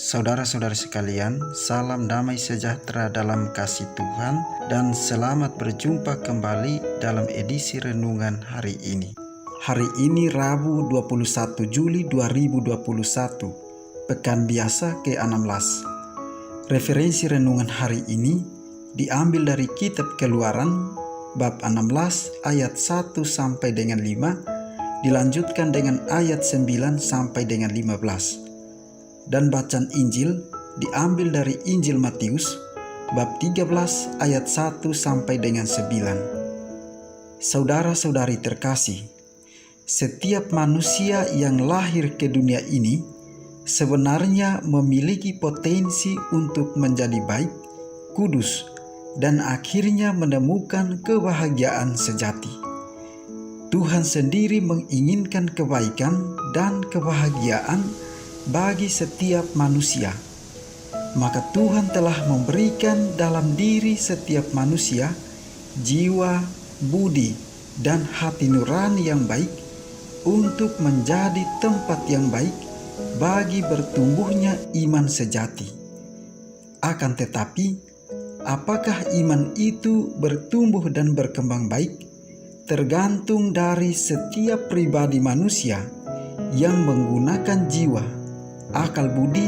Saudara-saudara sekalian, salam damai sejahtera dalam kasih Tuhan dan selamat berjumpa kembali dalam edisi renungan hari ini. Hari ini Rabu 21 Juli 2021, Pekan Biasa ke-16. Referensi renungan hari ini diambil dari Kitab Keluaran bab 16 ayat 1 sampai dengan 5, dilanjutkan dengan ayat 9 sampai dengan 15. Dan bacaan Injil diambil dari Injil Matius bab 13 ayat 1 sampai dengan 9. Saudara-saudari terkasih, setiap manusia yang lahir ke dunia ini sebenarnya memiliki potensi untuk menjadi baik, kudus, dan akhirnya menemukan kebahagiaan sejati. Tuhan sendiri menginginkan kebaikan dan kebahagiaan bagi setiap manusia. Maka Tuhan telah memberikan dalam diri setiap manusia jiwa, budi, dan hati nurani yang baik untuk menjadi tempat yang baik bagi bertumbuhnya iman sejati. Akan tetapi, apakah iman itu bertumbuh dan berkembang baik tergantung dari setiap pribadi manusia yang menggunakan jiwa, akal budi,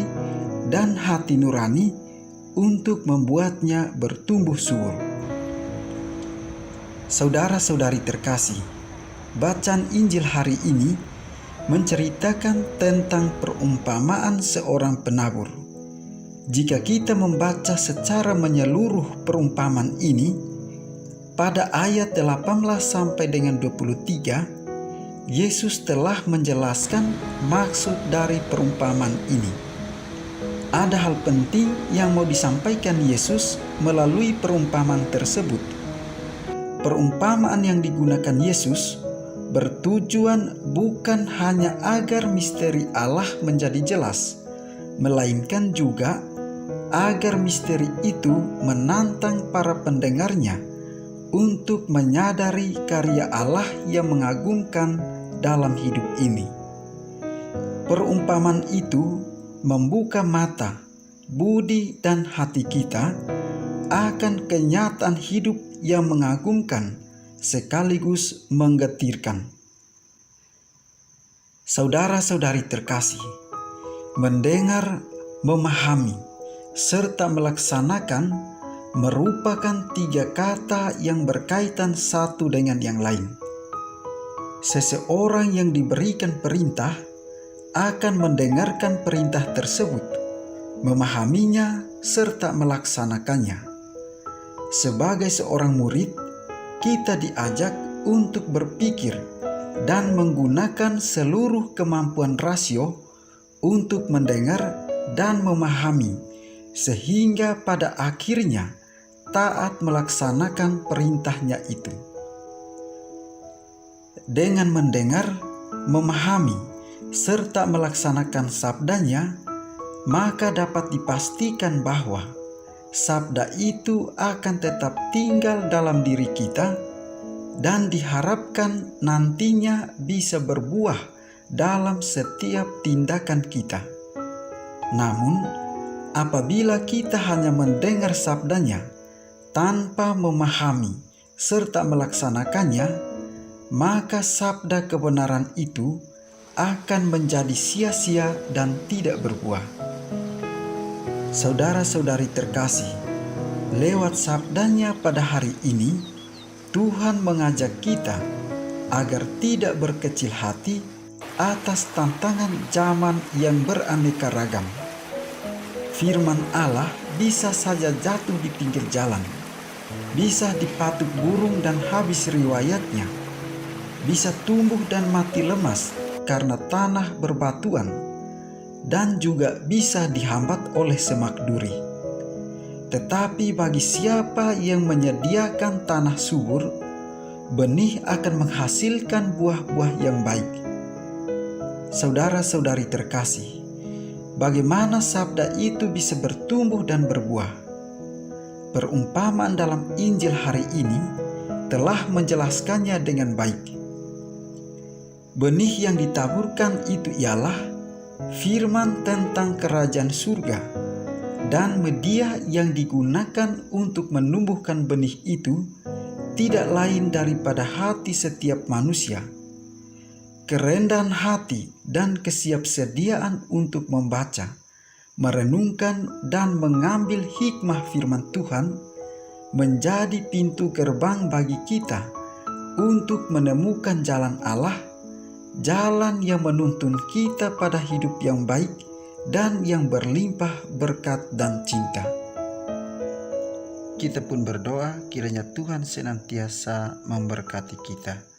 dan hati nurani untuk membuatnya bertumbuh subur. Saudara-saudari terkasih, bacaan Injil hari ini menceritakan tentang perumpamaan seorang penabur. Jika kita membaca secara menyeluruh perumpamaan ini, pada ayat 18 sampai dengan 23, Yesus telah menjelaskan maksud dari perumpamaan ini. Ada hal penting yang mau disampaikan Yesus melalui perumpamaan tersebut. Perumpamaan yang digunakan Yesus bertujuan bukan hanya agar misteri Allah menjadi jelas, melainkan juga agar misteri itu menantang para pendengarnya untuk menyadari karya Allah yang mengagumkan dalam hidup ini. Perumpamaan itu membuka mata, budi, dan hati kita akan kenyataan hidup yang mengagumkan sekaligus menggetirkan. Saudara-saudari terkasih, mendengar, memahami, serta melaksanakan merupakan tiga kata yang berkaitan satu dengan yang lain. Seseorang yang diberikan perintah akan mendengarkan perintah tersebut, memahaminya, serta melaksanakannya. Sebagai seorang murid, kita diajak untuk berpikir dan menggunakan seluruh kemampuan rasio untuk mendengar dan memahami, sehingga pada akhirnya taat melaksanakan perintahnya itu. Dengan mendengar, memahami, serta melaksanakan sabdanya, maka dapat dipastikan bahwa sabda itu akan tetap tinggal dalam diri kita dan diharapkan nantinya bisa berbuah dalam setiap tindakan kita. Namun, apabila kita hanya mendengar sabdanya tanpa memahami serta melaksanakannya, maka sabda kebenaran itu akan menjadi sia-sia dan tidak berbuah. Saudara-saudari terkasih, lewat sabdanya pada hari ini, Tuhan mengajak kita agar tidak berkecil hati atas tantangan zaman yang beraneka ragam. Firman Allah bisa saja jatuh di pinggir jalan, bisa dipatuk burung dan habis riwayatnya, bisa tumbuh dan mati lemas karena tanah berbatuan, dan juga bisa dihambat oleh semak duri. Tetapi bagi siapa yang menyediakan tanah subur, benih akan menghasilkan buah-buah yang baik. Saudara-saudari terkasih, bagaimana sabda itu bisa bertumbuh dan berbuah? Perumpamaan dalam Injil hari ini telah menjelaskannya dengan baik. Benih yang ditaburkan itu ialah firman tentang kerajaan surga, dan media yang digunakan untuk menumbuhkan benih itu tidak lain daripada hati setiap manusia. Kerendahan hati dan kesiapsediaan untuk membaca, merenungkan, dan mengambil hikmah firman Tuhan menjadi pintu gerbang bagi kita untuk menemukan jalan Allah, jalan yang menuntun kita pada hidup yang baik dan yang berlimpah berkat dan cinta. Kita pun berdoa kiranya Tuhan senantiasa memberkati kita.